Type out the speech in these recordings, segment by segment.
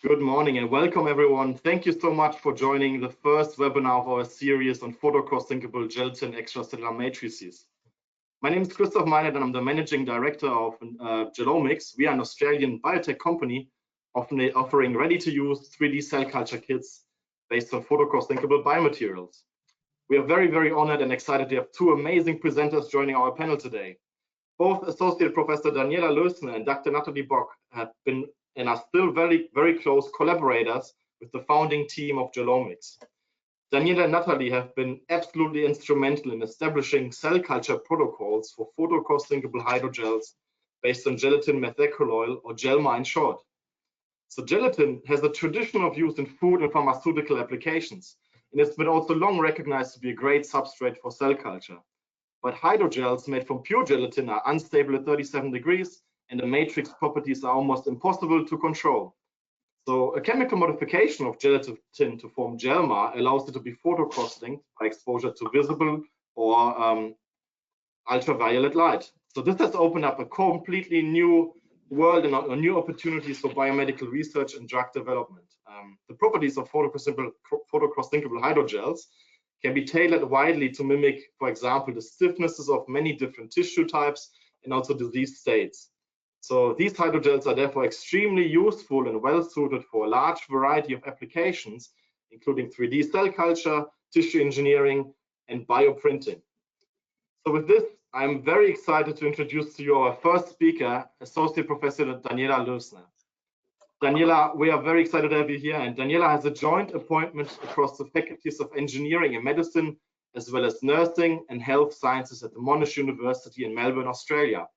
Good morning and welcome everyone. Thank you so much for joining the first webinar of our series on photocross-linkable gelatin extracellular matrices. My name is Christoph Meinert and I'm the Managing Director of Gelomics. We are an Australian biotech company offering ready-to-use 3D cell culture kits based on photocross-linkable biomaterials. We are very, very honored and excited to have two amazing presenters joining our panel today. Both Associate Professor Daniela Lösner and Dr. Natalie Bock have been and are still very, very close collaborators with the founding team of Gelomics. Daniela and Natalie have been absolutely instrumental in establishing cell culture protocols for photocross-linkable hydrogels based on gelatin methacrylate, or GELMA in short. So gelatin has a tradition of use in food and pharmaceutical applications, and it's been also long recognized to be a great substrate for cell culture. But hydrogels made from pure gelatin are unstable at 37 degrees, and the matrix properties are almost impossible to control. So a chemical modification of gelatin to form GELMA allows it to be photocross-linked by exposure to visible or ultraviolet light. So this has opened up a completely new world and new opportunities for biomedical research and drug development. The properties of photocross-linkable hydrogels can be tailored widely to mimic, for example, the stiffnesses of many different tissue types and also disease states. So these hydrogels are therefore extremely useful and well suited for a large variety of applications, including 3D cell culture, tissue engineering, and bioprinting. So with this, I'm very excited to introduce to you our first speaker, Associate Professor Daniela Lösner. Daniela, we are very excited to have you here, and Daniela has a joint appointment across the faculties of engineering and medicine, as well as nursing and health sciences at the Monash University in Melbourne, Australia.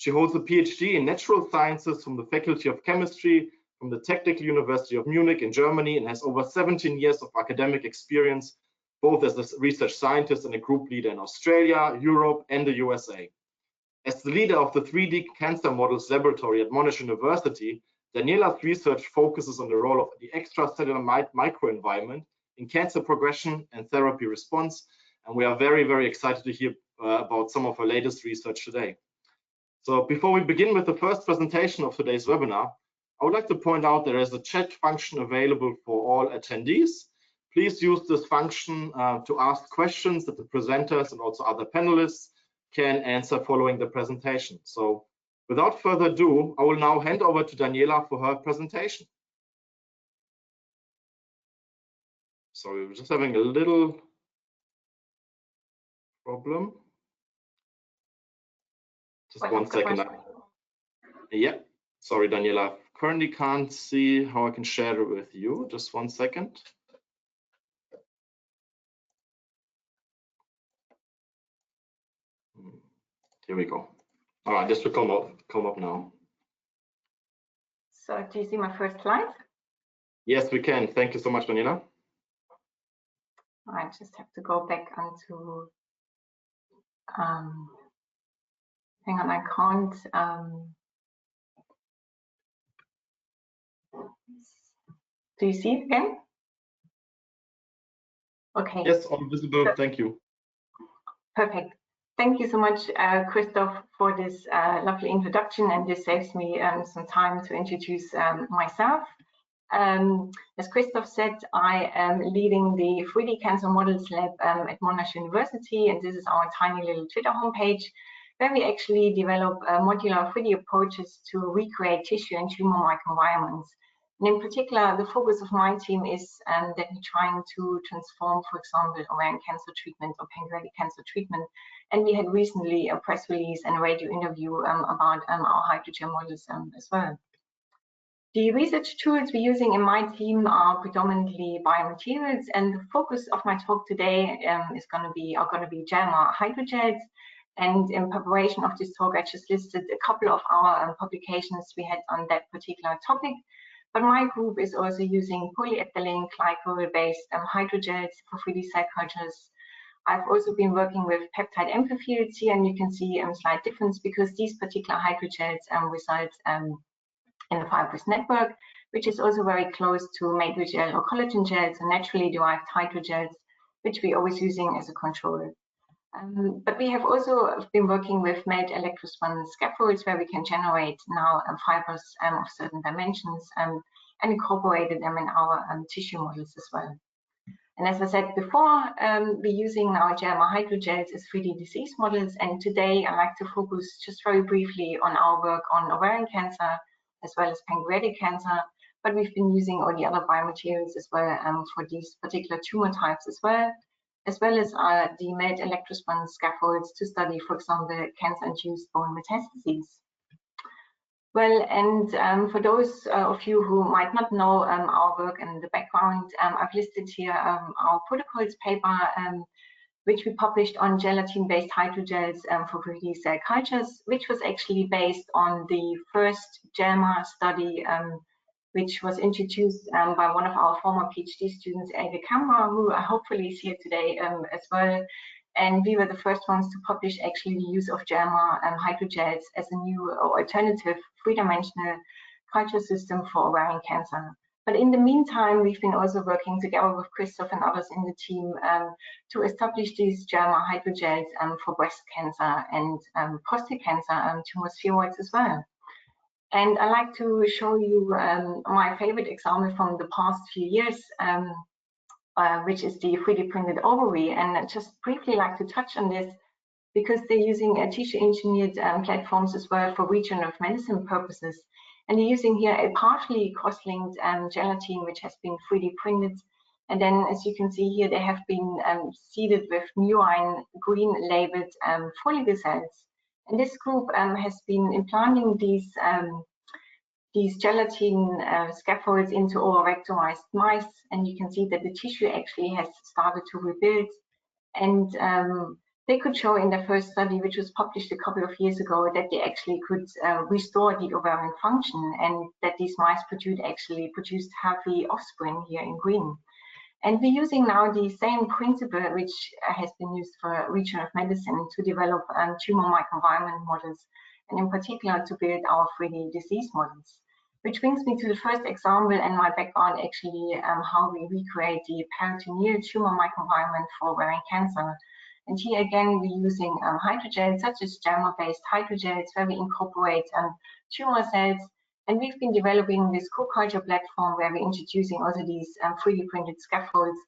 She holds a PhD in natural sciences from the Faculty of Chemistry from the Technical University of Munich in Germany, and has over 17 years of academic experience, both as a research scientist and a group leader in Australia, Europe, and the USA. As the leader of the 3D Cancer Models Laboratory at Monash University, Daniela's research focuses on the role of the extracellular microenvironment in cancer progression and therapy response, and we are very, very excited to hear about some of her latest research today. So before we begin with the first presentation of today's webinar, I would like to point out there is a chat function available for all attendees. Please use this function to ask questions that the presenters and also other panelists can answer following the presentation. So without further ado, I will now hand over to Daniela for her presentation. Sorry, we're just having a little problem. Just one second. Yeah, sorry, Daniela. I currently can't see how I can share it with you. Just one second. Here we go. All right, this will come up now. So do you see my first slide? Yes, we can. Thank you so much, Daniela. I just have to go back onto, hang on, I can't, do you see it again? Okay. Yes, all visible, thank you. Perfect. Thank you so much, Christoph, for this lovely introduction, and this saves me some time to introduce myself. As Christoph said, I am leading the 3D Cancer Models Lab at Monash University, and this is our tiny little Twitter homepage, where we actually develop modular 3D approaches to recreate tissue and tumor microenvironments. And in particular, the focus of my team is that we're trying to transform, for example, ovarian cancer treatment or pancreatic cancer treatment. And we had recently a press release and a radio interview about our hydrogel models as well. The research tools we're using in my team are predominantly biomaterials, and the focus of my talk today are going to be GELMA hydrogels. And in preparation of this talk, I just listed a couple of our publications we had on that particular topic. But my group is also using polyethylene glycol-based hydrogels for 3D cell cultures. I've also been working with peptide amphifields here, and you can see a slight difference because these particular hydrogels result in the fibrous network, which is also very close to matrigel or collagen gels, and naturally derived hydrogels, which we're always using as a control. But we have also been working with melt electrospun scaffolds, where we can generate now fibers of certain dimensions and incorporated them in our tissue models as well. And as I said before, we're using now JAMA hydrogels as 3D disease models. And today I'd like to focus just very briefly on our work on ovarian cancer as well as pancreatic cancer. But we've been using all the other biomaterials as well for these particular tumor types as well as the MELT electrospun scaffolds to study, for example, cancer-induced bone metastases. Well, and for those of you who might not know our work and the background, I've listed here our protocols paper, which we published on gelatin-based hydrogels for 3D cell cultures, which was actually based on the first JAMA study, which was introduced by one of our former PhD students, Elke Kamra, who hopefully is here today as well. And we were the first ones to publish actually the use of JAMA hydrogels as a new alternative three-dimensional culture system for ovarian cancer. But in the meantime, we've been also working together with Christoph and others in the team to establish these JAMA hydrogels for breast cancer and prostate cancer tumor spheroids as well. And I'd like to show you my favorite example from the past few years, which is the 3D printed ovary. And I'd just briefly like to touch on this because they're using tissue engineered platforms as well for regenerative medicine purposes. And they're using here a partially cross-linked gelatin, which has been 3D printed. And then, as you can see here, they have been seeded with murine green labeled follicle cells. And this group has been implanting these gelatin scaffolds into overrectomized mice, and you can see that the tissue actually has started to rebuild. And they could show in their first study, which was published a couple of years ago, that they actually could restore the ovarian function, and that these mice produced healthy offspring here in green. And we're using now the same principle, which has been used for regenerative medicine, to develop tumor microenvironment models, and in particular to build our 3D disease models. Which brings me to the first example and my background actually, how we recreate the peritoneal tumor microenvironment for ovarian cancer. And here again, we're using hydrogels such as JAMA-based hydrogels where we incorporate tumor cells. And we've been developing this co-culture platform where we're introducing also these 3D printed scaffolds,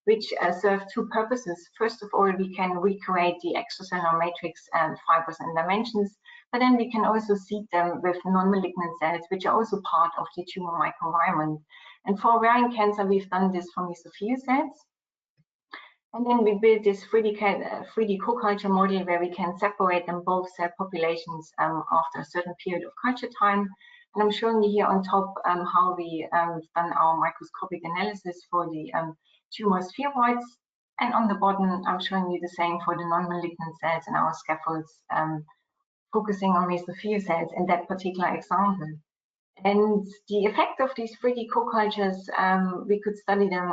which serve two purposes. First of all, we can recreate the extracellular matrix fibers and dimensions, but then we can also seed them with non-malignant cells, which are also part of the tumor microenvironment. And for ovarian cancer, we've done this for mesophyll cells. And then we built this 3D co-culture model where we can separate them both cell populations after a certain period of culture time. And I'm showing you here on top how we done our microscopic analysis for the tumor spheroids. And on the bottom, I'm showing you the same for the non-malignant cells in our scaffolds, focusing on mesophyll cells in that particular example. And the effect of these 3D co-cultures, we could study them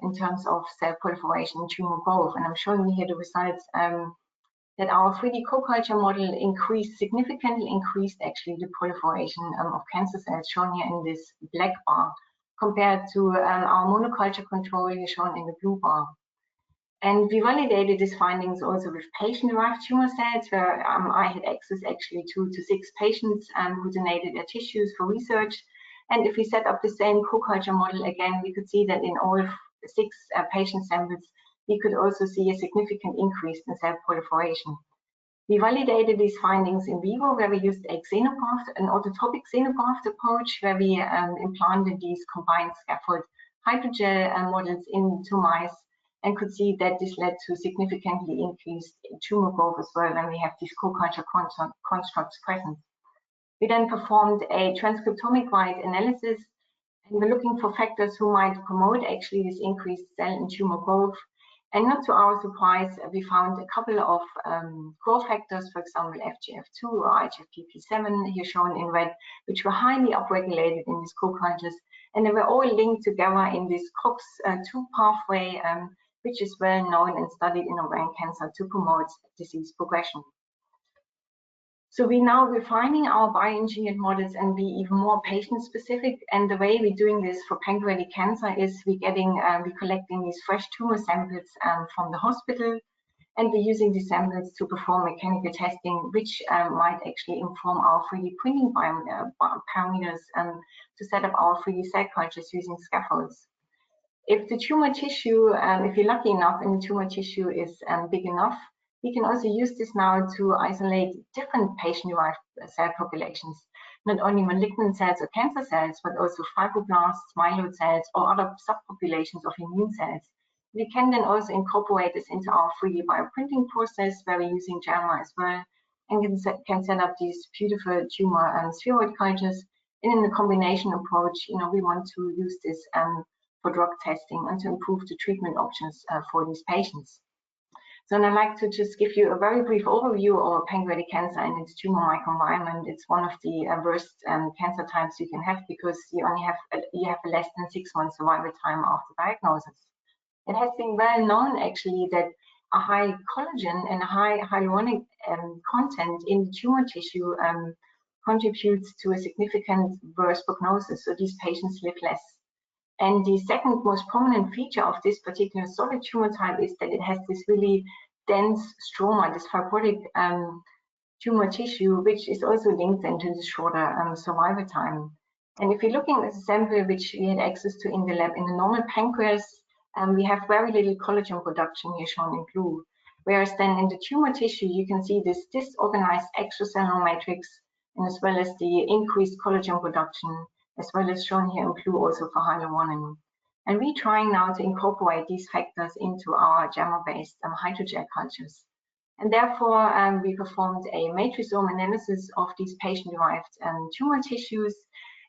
in terms of cell proliferation, tumor growth. And I'm showing you here the results that our 3D co-culture model significantly increased actually the proliferation of cancer cells, shown here in this black bar, compared to our monoculture control here shown in the blue bar. And we validated these findings also with patient-derived tumor cells, where I had access actually to 6 patients who donated their tissues for research. And if we set up the same co-culture model again, we could see that in all 6 patient samples, we could also see a significant increase in cell proliferation. We validated these findings in vivo, where we used a xenograft, an autotopic xenograft approach, where we implanted these combined scaffold hydrogel models into mice, and could see that this led to significantly increased tumor growth as well when we have these co-culture constructs present. We then performed a transcriptomic-wide analysis, and we're looking for factors who might promote actually this increased cell and tumor growth. And not to our surprise, we found a couple of growth factors, for example, FGF2 or IGFBP7, here shown in red, which were highly upregulated in these co-cultures, and they were all linked together in this COX-2 pathway, which is well known and studied in ovarian cancer to promote disease progression. So we're now refining our bioengineered models and be even more patient-specific. And the way we're doing this for pancreatic cancer is we're collecting these fresh tumor samples from the hospital. And we're using these samples to perform mechanical testing, which might actually inform our 3D printing parameters to set up our 3D cell cultures using scaffolds. If the tumor tissue, if you're lucky enough and the tumor tissue is big enough, we can also use this now to isolate different patient-derived cell populations, not only malignant cells or cancer cells, but also fibroblasts, myeloid cells, or other subpopulations of immune cells. We can then also incorporate this into our 3D bioprinting process, where we're using JAMA as well, and can set up these beautiful tumor and spheroid cultures. And in the combination approach, we want to use this for drug testing and to improve the treatment options for these patients. So I'd like to just give you a very brief overview of pancreatic cancer and its tumor microenvironment. It's one of the worst cancer types you can have, because you have a less than 6 months survival time after diagnosis. It has been well known actually that a high collagen and high hyaluronic content in the tumor tissue contributes to a significant worse prognosis, so these patients live less. And the second most prominent feature of this particular solid tumor type is that it has this really dense stroma, this fibrotic tumor tissue, which is also linked then to the shorter survival time. And if you're looking at a sample which we had access to in the lab, in the normal pancreas, we have very little collagen production here shown in blue. Whereas then in the tumor tissue, you can see this disorganized extracellular matrix, and as well as the increased collagen production, as well as shown here in blue also for hyaluronin. And we're trying now to incorporate these factors into our JAMA-based hydrogel cultures. And therefore, we performed a matrixome analysis of these patient-derived tumor tissues,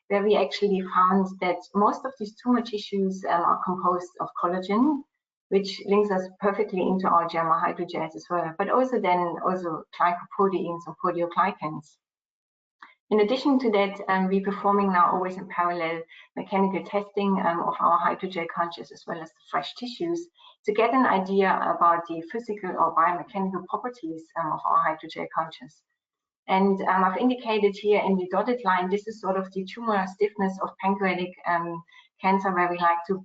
where we actually found that most of these tumor tissues are composed of collagen, which links us perfectly into our JAMA hydrogels as well, but also glycoproteins or proteoglycans. In addition to that, we're performing now always in parallel mechanical testing of our hydrogel cultures as well as the fresh tissues to get an idea about the physical or biomechanical properties of our hydrogel cultures. And I've indicated here in the dotted line, this is sort of the tumor stiffness of pancreatic cancer, where we like to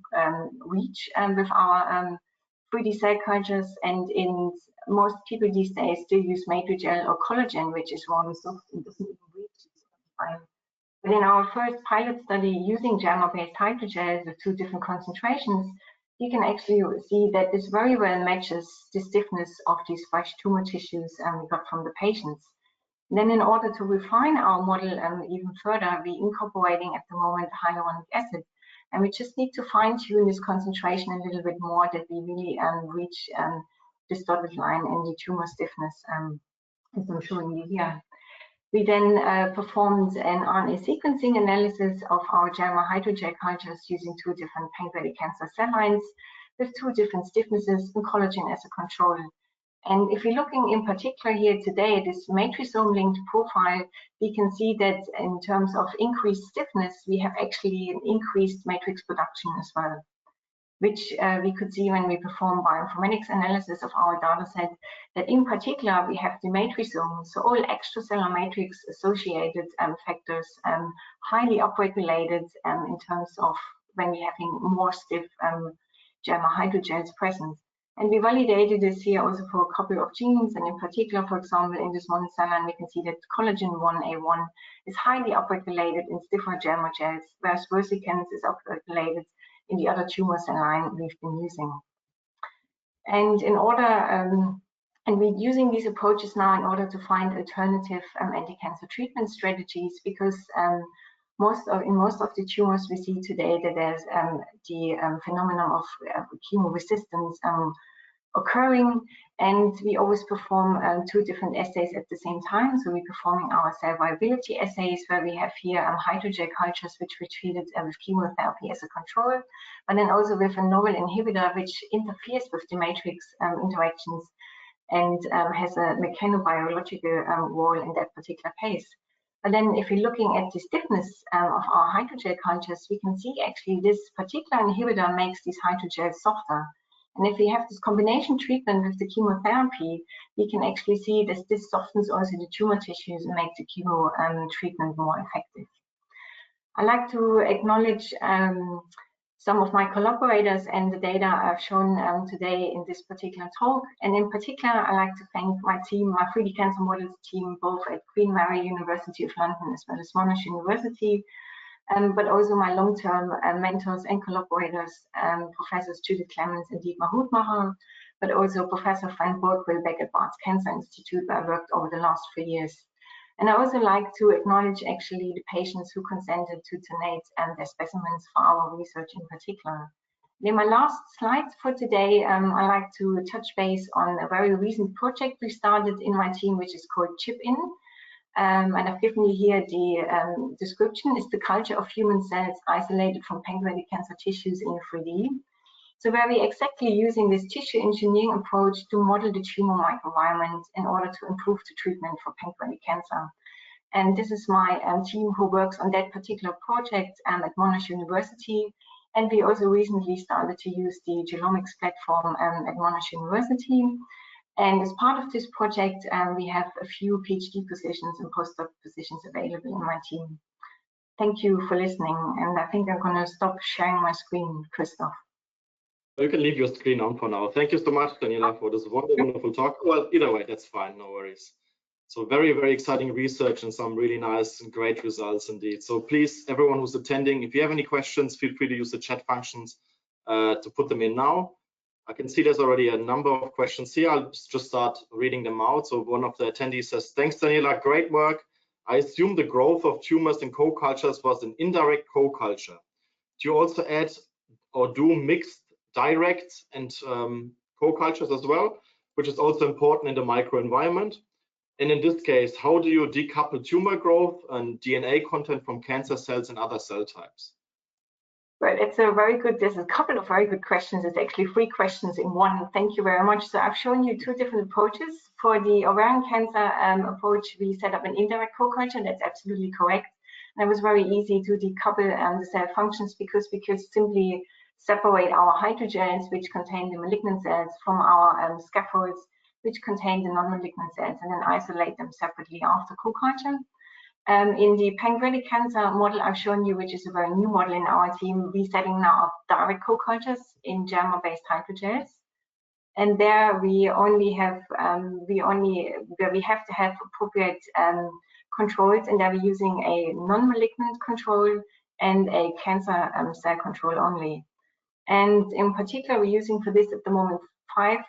reach with our 3D cell cultures. And in most people these days still use matrigel or collagen, which is rather soft and doesn't even reach this time. But in our first pilot study using JAMA-based hydrogels with 2 different concentrations, you can actually see that this very well matches the stiffness of these fresh tumor tissues we got from the patients. Then in order to refine our model even further, we're incorporating at the moment hyaluronic acid. And we just need to fine tune this concentration a little bit more, that we really reach this dotted line in the tumor stiffness, as I'm showing you here. We then performed an RNA sequencing analysis of our JAMA hydrogel cultures using 2 different pancreatic cancer cell lines with 2 different stiffnesses and collagen as a control. And if we're looking in particular here today, this matrixome-linked profile, we can see that in terms of increased stiffness, we have actually an increased matrix production as well, which we could see when we perform bioinformatics analysis of our data set, that in particular we have the matrixome, so all extracellular matrix associated factors highly upregulated in terms of when we're having more stiff JAMA hydrogels present. And we validated this here also for a couple of genes, and in particular, for example, in this one cell line, we can see that collagen 1A1 is highly upregulated in stiffer JAMA gels, whereas versicans is upregulated in the other tumor cell line we've been using. And in order, and we're using these approaches now in order to find alternative anti-cancer treatment strategies, because in most of the tumors we see today that there's the phenomenon of chemoresistance occurring, and we always perform 2 different assays at the same time. So we're performing our cell viability assays, where we have here hydrogel cultures which were treated with chemotherapy as a control, but then also with a novel inhibitor which interferes with the matrix interactions and has a mechanobiological role in that particular case. But then if we're looking at the stiffness of our hydrogel cultures, we can see actually this particular inhibitor makes these hydrogels softer. And if we have this combination treatment with the chemotherapy, we can actually see that this softens also the tumor tissues and makes the chemo treatment more effective. I'd like to acknowledge some of my collaborators and the data I've shown today in this particular talk. And in particular, I like to thank my team, my 3D cancer models team, both at Queen Mary University of London as well as Monash University, but also my long-term mentors and collaborators, Professors Judith Clemens and Dietmar Hutmacher, but also Professor Frank Borgwell back at Barts Cancer Institute, where I worked over the last 3 years. And I also like to acknowledge actually the patients who consented to donate their specimens for our research in particular. In my last slides for today, I like to touch base on a very recent project we started in my team, which is called ChipIn. And I've given you here the description. It's the culture of human cells isolated from pancreatic cancer tissues in 3D. So where we're exactly using this tissue engineering approach to model the tumor microenvironment in order to improve the treatment for pancreatic cancer. And this is my team who works on that particular project at Monash University. And we also recently started to use the Gelomics platform at Monash University. And as part of this project, we have a few PhD positions and postdoc positions available in my team. Thank you for listening. And I think I'm going to stop sharing my screen, Christoph. You can leave your screen on for now. Thank you so much, Daniela, for this wonderful talk. Well, either way, that's fine, no worries. So very, very exciting research and some really nice and great results indeed. So please, everyone who's attending, if you have any questions, feel free to use the chat functions to put them in now. I can see there's already a number of questions here. I'll just start reading them out. So one of the attendees says, thanks, Daniela, great work. I assume the growth of tumors in co-cultures was an indirect co-culture. Do you also add or do mixed direct and co-cultures as well, which is also important in the microenvironment? And in this case, how do you decouple tumor growth and DNA content from cancer cells and other cell types? Well, it's a very good, there's a couple of very good questions. It's actually 3 questions in one. Thank you very much. So I've shown you 2 different approaches. For the ovarian cancer approach, we set up an indirect co-culture. That's absolutely correct. And it was very easy to decouple the cell functions because we could simply separate our hydrogels, which contain the malignant cells, from our scaffolds, which contain the non-malignant cells, and then isolate them separately after co-culture. In the pancreatic cancer model I've shown you, which is a very new model in our team, we're setting now up direct co-cultures in JAMA-based hydrogels. And there we only have, where we have to have appropriate controls, and there we're using a non-malignant control and a cancer cell control only. And in particular, we're using for this at the moment 5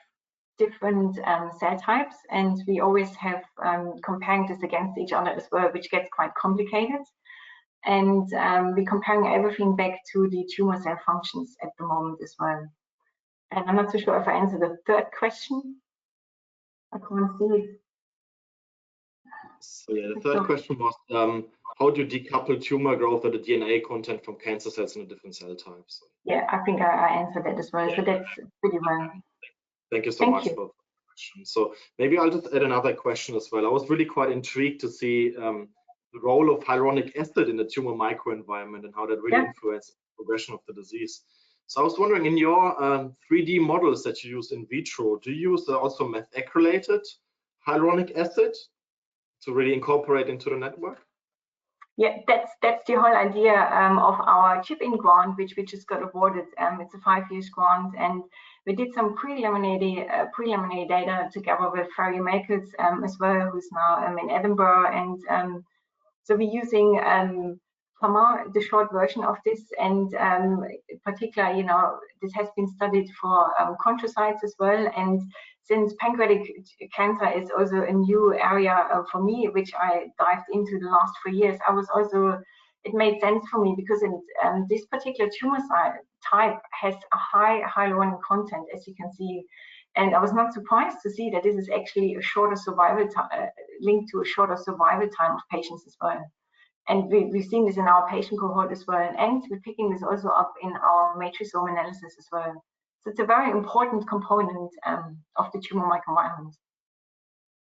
different cell types, and we always have comparing this against each other as well, which gets quite complicated. And we're comparing everything back to the tumor cell functions at the moment as well. And I'm not so sure if I answered the 3rd question. I can't see it. So yeah, the 3rd question was how do you decouple tumor growth or the DNA content from cancer cells in the different cell types? Yeah, I think I answered that as well. Yeah. So that's pretty well. Thank you so much for the question. So maybe I'll just add another question as well. I was really quite intrigued to see the role of hyaluronic acid in the tumor microenvironment and how that really influences the progression of the disease. So I was wondering, in your 3D models that you use in vitro, do you use also methacrylated hyaluronic acid to really incorporate into the network? Yeah, that's the whole idea of our ChipIn grant, which we just got awarded. It's a 5-year grant, and we did some preliminary data together with Ferry Makers as well, who's now in Edinburgh. And so we're using the short version of this, and in particular, you know, this has been studied for chondrocytes as well. And since pancreatic cancer is also a new area for me, which I dived into the last 3 years, it made sense for me because this particular tumor type has a high hyaluronic content, as you can see. And I was not surprised to see that this is actually a shorter survival time, linked to a shorter survival time of patients as well. And we've seen this in our patient cohort as well. And we're picking this also up in our matrixome analysis as well. So it's a very important component of the tumor microenvironment.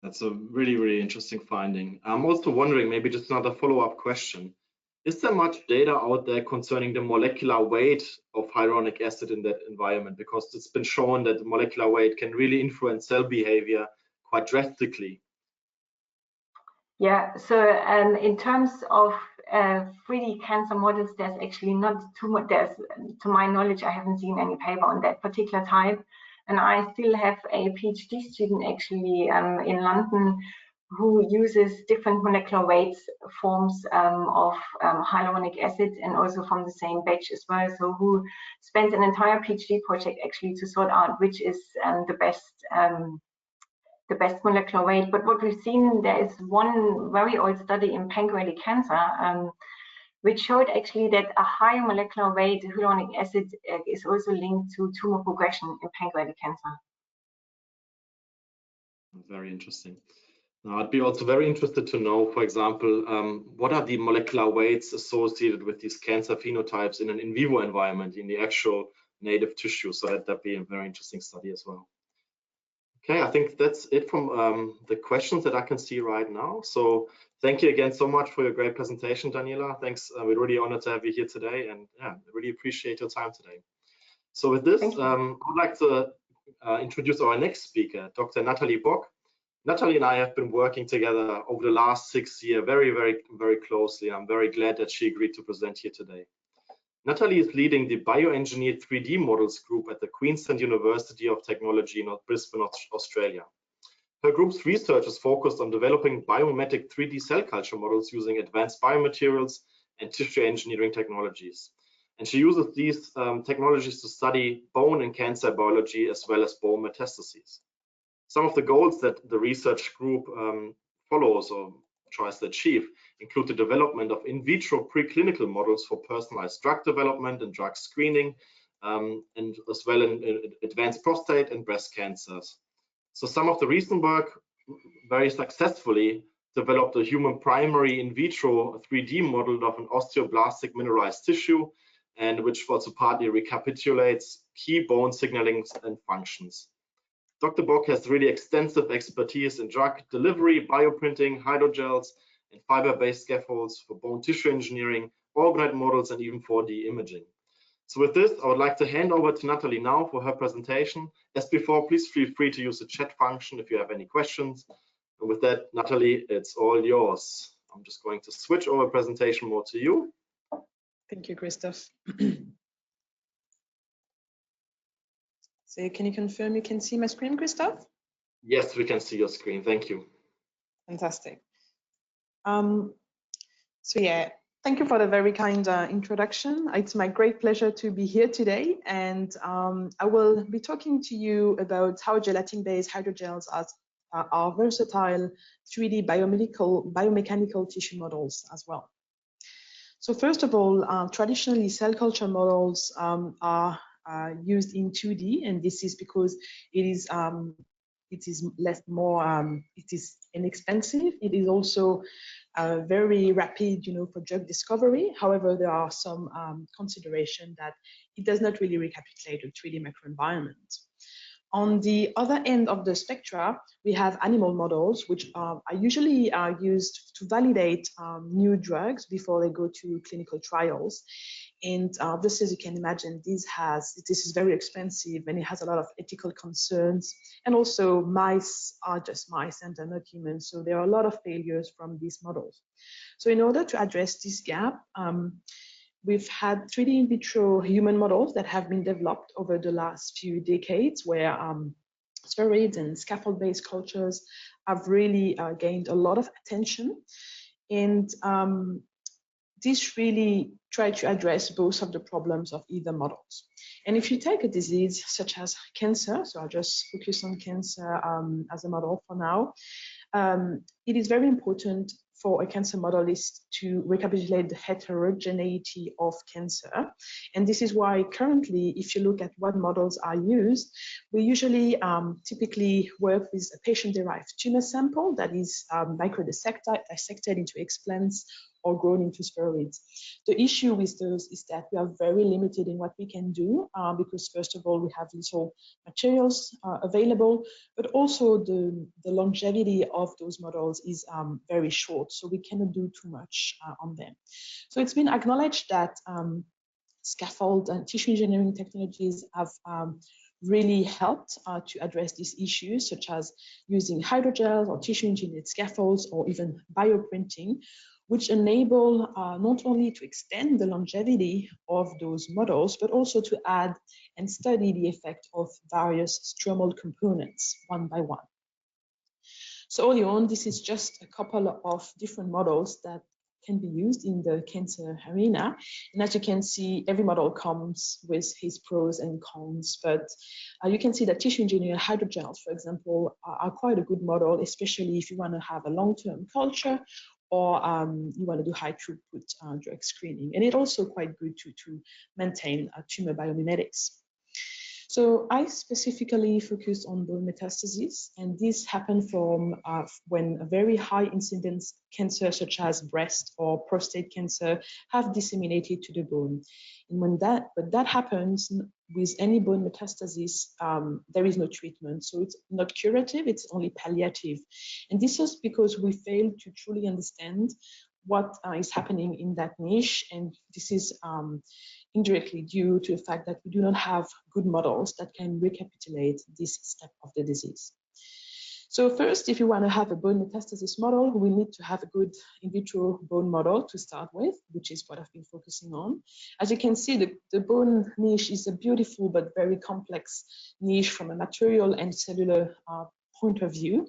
That's a really, really interesting finding. I'm also wondering, maybe just another follow-up question. Is there much data out there concerning the molecular weight of hyaluronic acid in that environment? Because it's been shown that the molecular weight can really influence cell behavior quite drastically. Yeah, so in terms of 3D cancer models, there's actually not too much. To my knowledge, I haven't seen any paper on that particular type. And I still have a PhD student actually in London who uses different molecular weights forms of hyaluronic acid and also from the same batch as well. So who spent an entire PhD project actually to sort out which is the best molecular weight. But what we've seen, there is one very old study in pancreatic cancer, which showed actually that a higher molecular weight hyaluronic acid is also linked to tumor progression in pancreatic cancer. Very interesting. Now, I'd be also very interested to know, for example, what are the molecular weights associated with these cancer phenotypes in an in vivo environment, in the actual native tissue? So that'd be a very interesting study as well. Okay, I think that's it from the questions that I can see right now. So thank you again so much for your great presentation, Daniela. Thanks. We're really honored to have you here today, and yeah, I really appreciate your time today. So with this, I would like to introduce our next speaker, Dr. Natalie Bock. Natalie and I have been working together over the last 6 years very closely. I'm very glad that she agreed to present here today. Natalie is leading the Bioengineered 3D Models group at the Queensland University of Technology in Brisbane, Australia. Her group's research is focused on developing biomimetic 3D cell culture models using advanced biomaterials and tissue engineering technologies. And she uses these technologies to study bone and cancer biology as well as bone metastases. Some of the goals that the research group follows or tries to achieve include the development of in vitro preclinical models for personalized drug development and drug screening, and as well in advanced prostate and breast cancers. So some of the recent work very successfully developed a human primary in vitro 3D model of an osteoblastic mineralized tissue, and which also partly recapitulates key bone signaling and functions. Dr. Bock has really extensive expertise in drug delivery, bioprinting, hydrogels, and fiber-based scaffolds for bone tissue engineering, organoid models, and even 4D imaging. So with this, I would like to hand over to Natalie now for her presentation. As before, please feel free to use the chat function if you have any questions. And with that, Natalie, it's all yours. I'm just going to switch over presentation mode to you. Thank you, Christoph. So can you confirm you can see my screen, Christoph? Yes, we can see your screen. Thank you. Fantastic. So yeah, thank you for the very kind introduction. It's my great pleasure to be here today, and I will be talking to you about how gelatin-based hydrogels are versatile 3D biomechanical tissue models as well. So first of all, traditionally cell culture models are used in 2D, and this is because it is inexpensive. It is also very rapid, for drug discovery. However, there are some consideration that it does not really recapitulate a 3D microenvironment. On the other end of the spectra, we have animal models, which are usually used to validate new drugs before they go to clinical trials. And this, as you can imagine, this is very expensive, and it has a lot of ethical concerns. And also, mice are just mice and they're not humans, so there are a lot of failures from these models. So in order to address this gap, we've had 3D in vitro human models that have been developed over the last few decades, where spheroids and scaffold-based cultures have really gained a lot of attention. And this really tried to address both of the problems of either models. And if you take a disease such as cancer, so I'll just focus on cancer as a model for now, it is very important for a cancer modelist to recapitulate the heterogeneity of cancer. And this is why currently, if you look at what models are used, we usually typically work with a patient-derived tumor sample that is microdissected into explants or grown into spheroids. The issue with those is that we are very limited in what we can do because first of all, we have little materials available, but also the longevity of those models is very short, so we cannot do too much on them. So it's been acknowledged that scaffold and tissue engineering technologies have really helped to address these issues, such as using hydrogels or tissue-engineered scaffolds or even bioprinting, which enable not only to extend the longevity of those models, but also to add and study the effect of various stromal components one by one. So early on, this is just a couple of different models that can be used in the cancer arena. And as you can see, every model comes with his pros and cons, but you can see that tissue engineered hydrogels, for example, are quite a good model, especially if you want to have a long-term culture or you want to do high throughput drug screening. And it's also quite good to maintain tumor biomimetics. So I specifically focused on bone metastases, and this happened from when a very high incidence cancer such as breast or prostate cancer have disseminated to the bone. And when that happens with any bone metastasis, there is no treatment. So it's not curative, it's only palliative. And this is because we failed to truly understand what is happening in that niche. And this is indirectly due to the fact that we do not have good models that can recapitulate this step of the disease. So first, if you want to have a bone metastasis model, we need to have a good in vitro bone model to start with, which is what I've been focusing on. As you can see, the bone niche is a beautiful but very complex niche from a material and cellular point of view.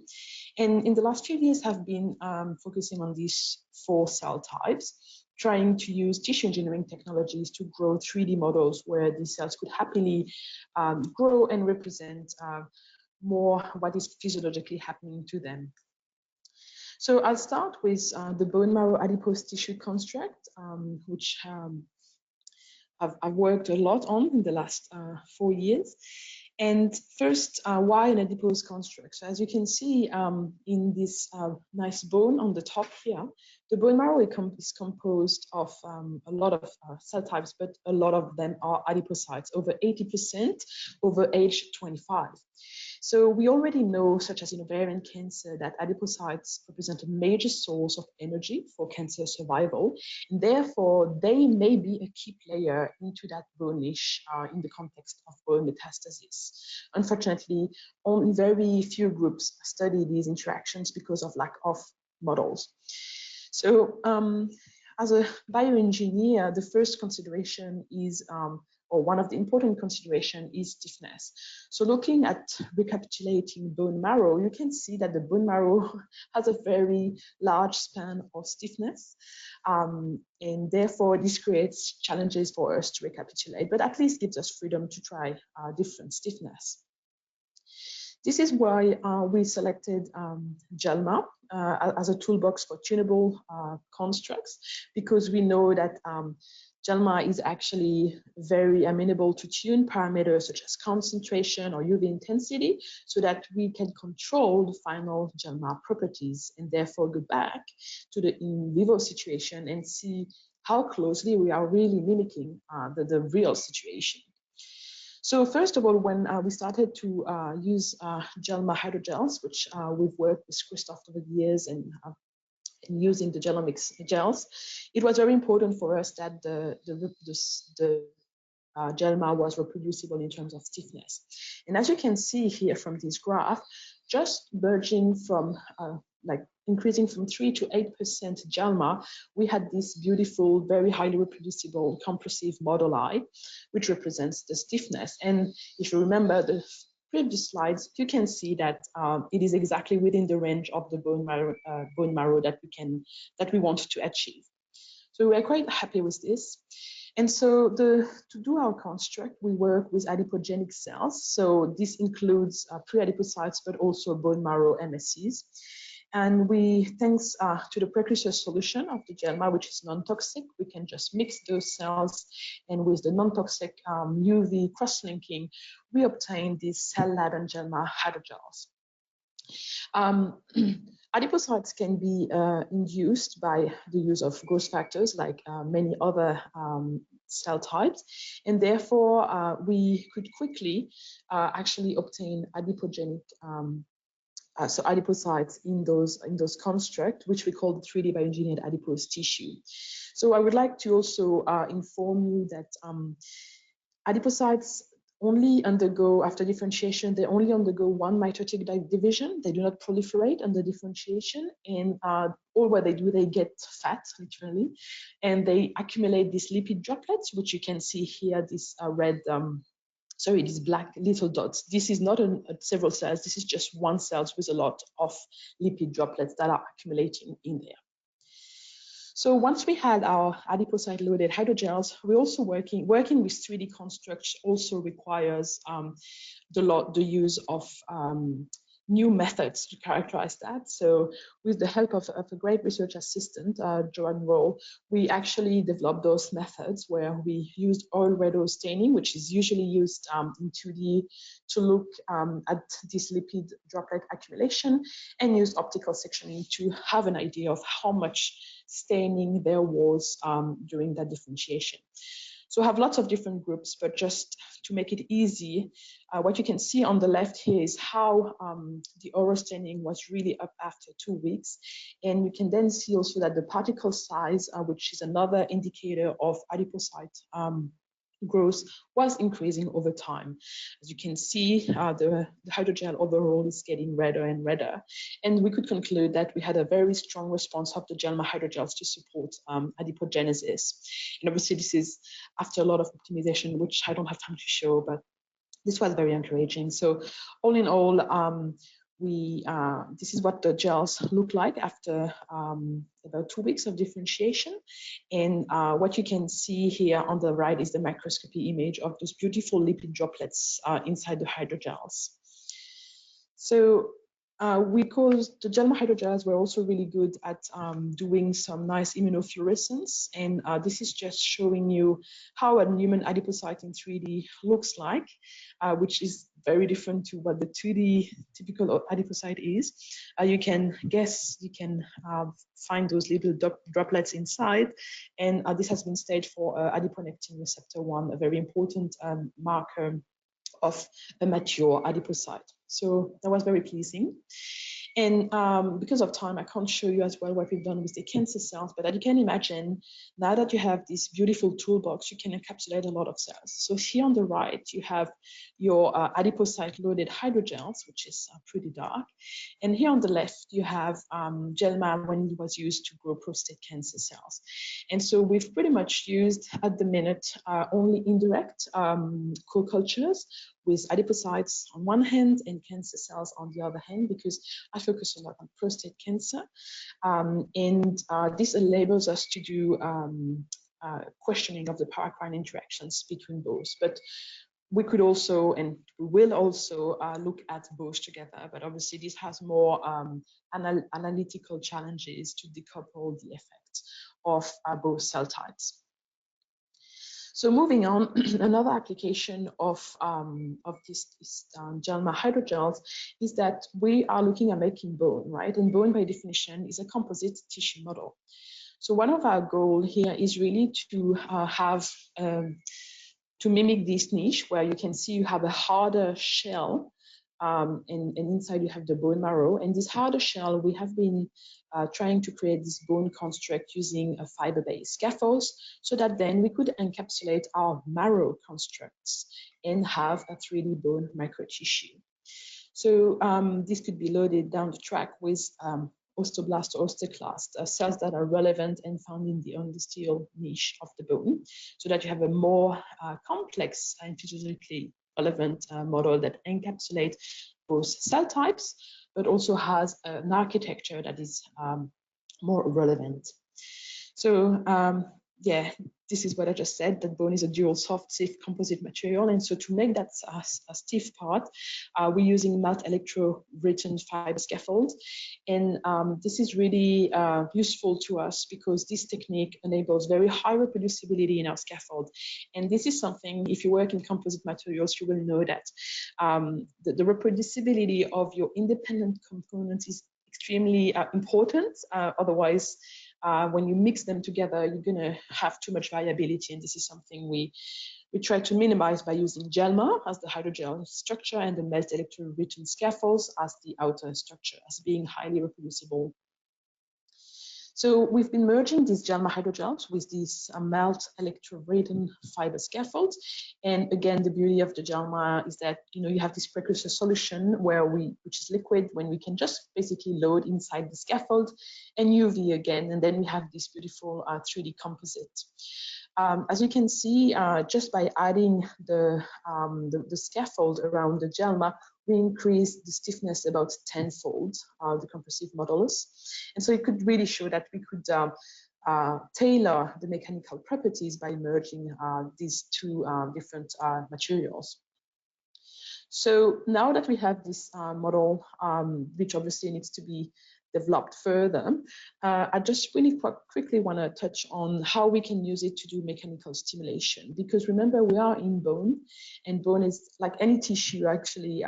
And in the last few years, I've been focusing on these 4 cell types, trying to use tissue engineering technologies to grow 3D models where these cells could happily grow and represent more what is physiologically happening to them. So I'll start with the bone marrow adipose tissue construct, which I've worked a lot on in the last 4 years. And first, why an adipose construct? So as you can see in this nice bone on the top here, the bone marrow is composed of a lot of cell types, but a lot of them are adipocytes, over 80% over age 25. So we already know, such as in ovarian cancer, that adipocytes represent a major source of energy for cancer survival, and therefore they may be a key player into that bone niche in the context of bone metastasis. Unfortunately, only very few groups study these interactions because of lack of models. So as a bioengineer, the first consideration is or one of the important considerations is stiffness. So looking at recapitulating bone marrow, you can see that the bone marrow has a very large span of stiffness. And therefore, this creates challenges for us to recapitulate, but at least gives us freedom to try different stiffness. This is why we selected GELMA as a toolbox for tunable constructs, because we know that GELMA is actually very amenable to tune parameters such as concentration or UV intensity, so that we can control the final GELMA properties and therefore go back to the in vivo situation and see how closely we are really mimicking the real situation. So first of all, when we started to use GELMA hydrogels, which we've worked with Christophe over the years and using the Gelomics gels, it was very important for us that the GELMA was reproducible in terms of stiffness. And as you can see here from this graph, just merging from like increasing from 3 to 8% GELMA, we had this beautiful, very highly reproducible compressive model eye, which represents the stiffness. And if you remember the previous slides, you can see that it is exactly within the range of the bone marrow that we want to achieve. So we're quite happy with this. And so to do our construct, we work with adipogenic cells. So this includes pre-adipocytes, but also bone marrow MSCs. And we, thanks to the precursor solution of the GELMA, which is non-toxic, we can just mix those cells, and with the non-toxic UV cross-linking, we obtain these cell-laden GELMA hydrogels. Adipocytes can be induced by the use of growth factors like many other cell types, and therefore we could quickly actually obtain adipogenic so adipocytes in those constructs, which we call the 3D bioengineered adipose tissue. So I would like to also inform you that adipocytes only undergo, after differentiation, they only undergo one mitotic division. They do not proliferate under differentiation, and all what they do, they get fat, literally, and they accumulate these lipid droplets, which you can see here, this red, sorry, these black little dots. This is not several cells, this is just one cell with a lot of lipid droplets that are accumulating in there. So once we had our adipocyte-loaded hydrogels, we're also working with 3D constructs also requires the use of new methods to characterize that. So with the help of a great research assistant, Joanne Roll, we actually developed those methods where we used oil redox staining, which is usually used in 2D to look at this lipid droplet accumulation, and used optical sectioning to have an idea of how much staining there was during that differentiation. So I have lots of different groups, but just to make it easy, what you can see on the left here is how the oral staining was really up after 2 weeks. And you can then see also that the particle size, which is another indicator of adipocyte growth, was increasing over time. As you can see, the hydrogel overall is getting redder and redder. And we could conclude that we had a very strong response of the Gelma hydrogels to support adipogenesis. And obviously this is after a lot of optimization, which I don't have time to show, but this was very encouraging. So all in all, this is what the gels look like after about 2 weeks of differentiation. And what you can see here on the right is the microscopy image of those beautiful lipid droplets inside the hydrogels. So because the Gelma hydrogels were also really good at doing some nice immunofluorescence, and this is just showing you how a human adipocyte in 3D looks like, which is very different to what the 2D typical adipocyte is. You can guess, you can find those little droplets inside, and this has been staged for adiponectin receptor 1, a very important marker of a mature adipocyte. So that was very pleasing. And because of time, I can't show you as well what we've done with the cancer cells, but as you can imagine, now that you have this beautiful toolbox, you can encapsulate a lot of cells. So here on the right, you have your adipocyte-loaded hydrogels, which is pretty dark. And here on the left, you have Gelma when it was used to grow prostate cancer cells. And so we've pretty much used, at the minute, only indirect co-cultures with adipocytes on one hand and cancer cells on the other hand, because I focus a lot on prostate cancer. This enables us to do questioning of the paracrine interactions between both. But we could also, and we will also look at both together, but obviously this has more analytical challenges to decouple the effects of both cell types. So moving on, another application of these Gelma hydrogels is that we are looking at making bone, right? And bone, by definition, is a composite tissue model. So one of our goals here is really to have to mimic this niche where you can see you have a harder shell and inside you have the bone marrow. And this harder shell, we have been trying to create this bone construct using a fiber-based scaffolds so that then we could encapsulate our marrow constructs and have a 3D bone microtissue. So this could be loaded down the track with osteoblast or osteoclast, cells that are relevant and found in the endosteal niche of the bone, so that you have a more complex and physiologically relevant model that encapsulates both cell types, but also has an architecture that is more relevant. So yeah, this is what I just said, that bone is a dual soft stiff composite material. And so to make that a stiff part, we're using melt electro-written fiber scaffold. And this is really useful to us because this technique enables very high reproducibility in our scaffold. And this is something, if you work in composite materials, you will know that the reproducibility of your independent components is extremely important. Otherwise, when you mix them together, you're going to have too much variability, and this is something we try to minimize by using Gelma as the hydrogel structure and the melt electro-written scaffolds as the outer structure, as being highly reproducible. So we've been merging these Gelma hydrogels with these melt electroradon fiber scaffolds. And again, the beauty of the Gelma is that you have this precursor solution which is liquid, when we can just basically load inside the scaffold and UV again, and then we have this beautiful 3D composite. As you can see, just by adding the scaffold around the Gelma, we increased the stiffness about tenfold, the compressive modulus. And so it could really show that we could tailor the mechanical properties by merging these two different materials. So now that we have this model, which obviously needs to be developed further, I just really quickly want to touch on how we can use it to do mechanical stimulation. Because remember, we are in bone, and bone is like any tissue actually,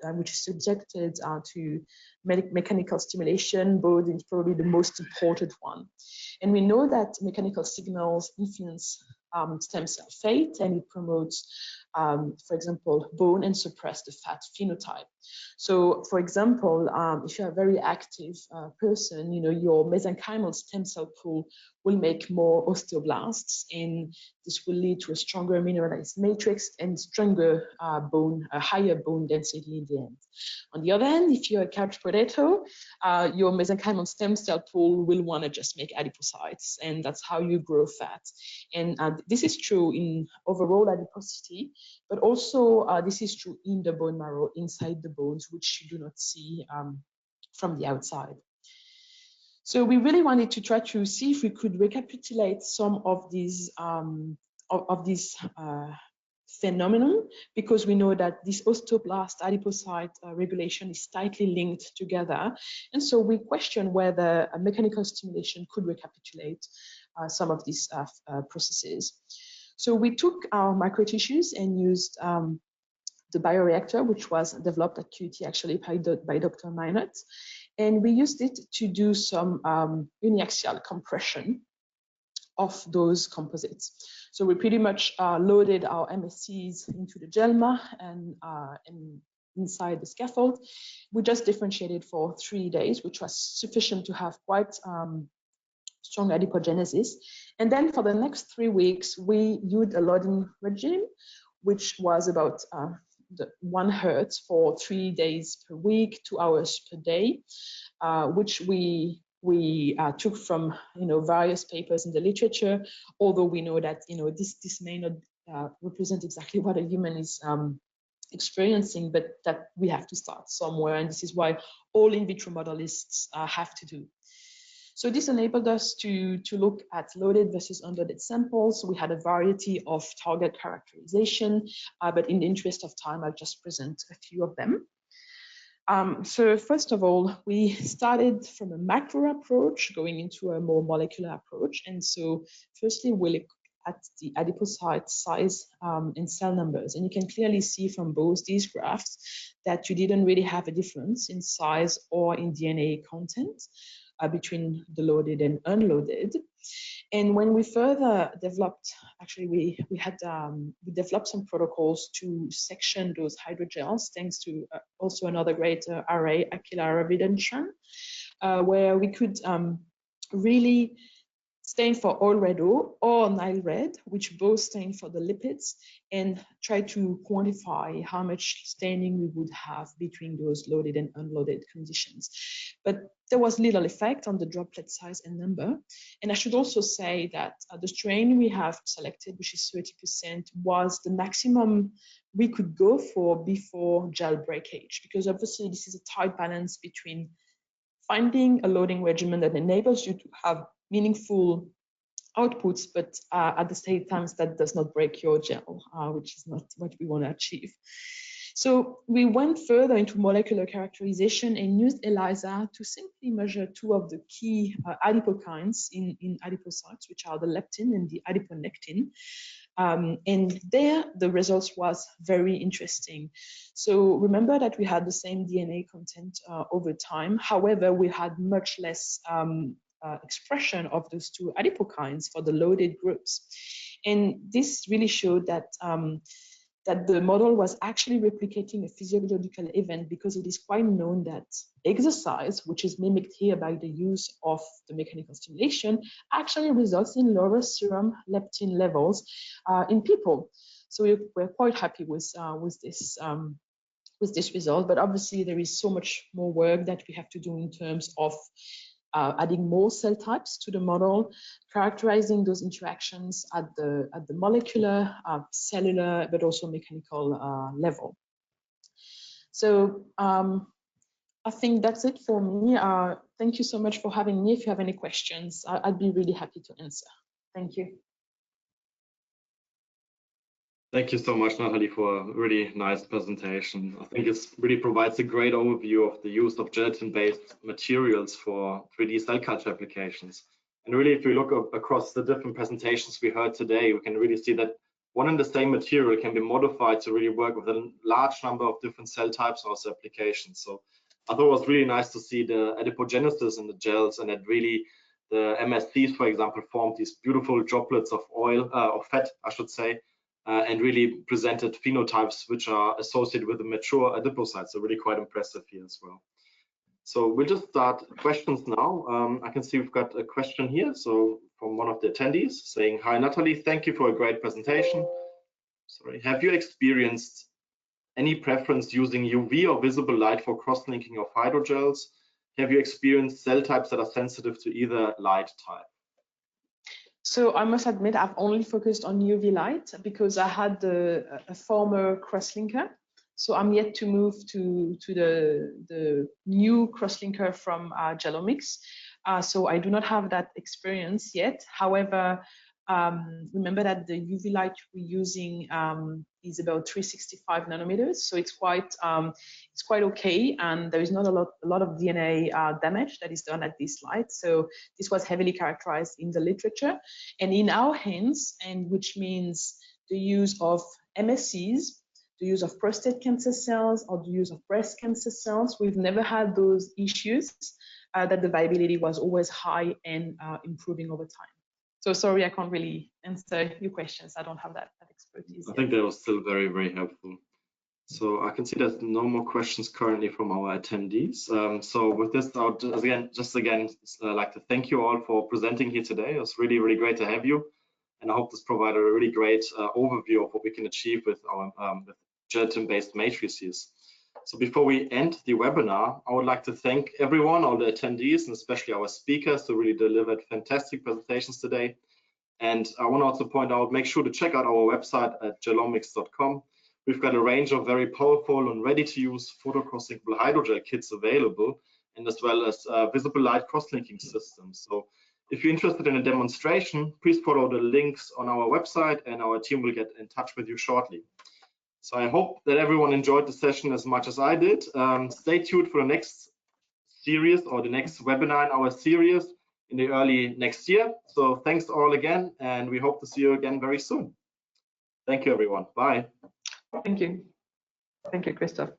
which is subjected to mechanical stimulation. Bone is probably the most important one. And we know that mechanical signals influence stem cell fate, and it promotes, for example, bone and suppress the fat phenotype. So, for example, if you're a very active person, your mesenchymal stem cell pool will make more osteoblasts, and this will lead to a stronger mineralized matrix and stronger higher bone density in the end. On the other hand, if you're a couch potato, your mesenchymal stem cell pool will want to just make adipocytes, and that's how you grow fat. And this is true in overall adiposity, but also this is true in the bone marrow, inside the bones, which you do not see from the outside. So we really wanted to try to see if we could recapitulate some of these phenomenon, because we know that this osteoblast adipocyte regulation is tightly linked together. And so we question whether a mechanical stimulation could recapitulate some of these processes. So we took our microtissues and used the bioreactor, which was developed at QUT actually by Dr. Minot. And we used it to do some uniaxial compression of those composites. So we pretty much loaded our MSCs into the Gelma and inside the scaffold. We just differentiated for 3 days, which was sufficient to have quite strong adipogenesis. And then for the next 3 weeks, we used a loading regime, which was about 1 hertz for 3 days per week, 2 hours per day, which we took from various papers in the literature, although we know that this may not represent exactly what a human is experiencing, but that we have to start somewhere, and this is why all in vitro modelists have to do. So this enabled us to look at loaded versus unloaded samples. We had a variety of target characterization, but in the interest of time, I'll just present a few of them. So first of all, we started from a macro approach going into a more molecular approach. And so firstly, we look at the adipocyte size and cell numbers. And you can clearly see from both these graphs that you didn't really have a difference in size or in DNA content between the loaded and unloaded. And when we further developed, actually we developed some protocols to section those hydrogels, thanks to also another great array, Aquila Ravidanchan, where we could really stain for oil red or Nile red, which both stain for the lipids, and try to quantify how much staining we would have between those loaded and unloaded conditions. But there was little effect on the droplet size and number. And I should also say that the strain we have selected, which is 30%, was the maximum we could go for before gel breakage, because obviously this is a tight balance between finding a loading regimen that enables you to have meaningful outputs, but at the same time that does not break your gel, which is not what we want to achieve. So we went further into molecular characterization and used ELISA to simply measure 2 of the key adipokines in adipocytes, which are the leptin and the adiponectin. And there, the results was very interesting. So remember that we had the same DNA content over time. However, we had much less expression of those 2 adipokines for the loaded groups. And this really showed that that the model was actually replicating a physiological event, because it is quite known that exercise, which is mimicked here by the use of the mechanical stimulation, actually results in lower serum leptin levels in people. So we're quite happy with this result, but obviously there is so much more work that we have to do in terms of adding more cell types to the model, characterizing those interactions at the molecular, cellular, but also mechanical level. So I think that's it for me. Thank you so much for having me. If you have any questions, I'd be really happy to answer. Thank you. Thank you so much, Nathalie, for a really nice presentation. I think it really provides a great overview of the use of gelatin-based materials for 3D cell culture applications. And really, if we look across the different presentations we heard today, we can really see that one and the same material can be modified to really work with a large number of different cell types or applications. So I thought it was really nice to see the adipogenesis in the gels, and that really the MSCs, for example, formed these beautiful droplets of oil, of fat, I should say, and really presented phenotypes which are associated with the mature adipocytes. So really quite impressive here as well. So we'll just start questions now. I can see we've got a question here. So from one of the attendees saying, "Hi Nathalie, thank you for a great presentation. Sorry, have you experienced any preference using UV or visible light for cross-linking of hydrogels? Have you experienced cell types that are sensitive to either light type?" So I must admit, I've only focused on UV light because I had a former crosslinker. So I'm yet to move to the new crosslinker from Gelomics. So I do not have that experience yet. However, remember that the UV light we're using is about 365 nanometers, so it's quite okay, and there is not a lot of DNA damage that is done at this light. So this was heavily characterized in the literature, and in our hands, and which means the use of MSCs, the use of prostate cancer cells, or the use of breast cancer cells, we've never had those issues. That the viability was always high and improving over time. So sorry, I can't really answer your questions. I don't have that expertise. I think that was still very, very helpful. So I can see there's no more questions currently from our attendees. So with this, I would just again like to thank you all for presenting here today. It was really, really great to have you. And I hope this provided a really great overview of what we can achieve with our gelatin-based matrices. So before we end the webinar, I would like to thank everyone, all the attendees, and especially our speakers who really delivered fantastic presentations today. And I want to also point out, make sure to check out our website at gelomics.com. We've got a range of very powerful and ready-to-use photocross-linkable hydrogel kits available, and as well as visible light cross-linking systems. So if you're interested in a demonstration, please follow the links on our website, and our team will get in touch with you shortly. So I hope that everyone enjoyed the session as much as I did. Stay tuned for the next series or the next webinar in our series in the early next year. So thanks all again, and we hope to see you again very soon. Thank you, everyone. Bye. Thank you. Thank you, Christoph.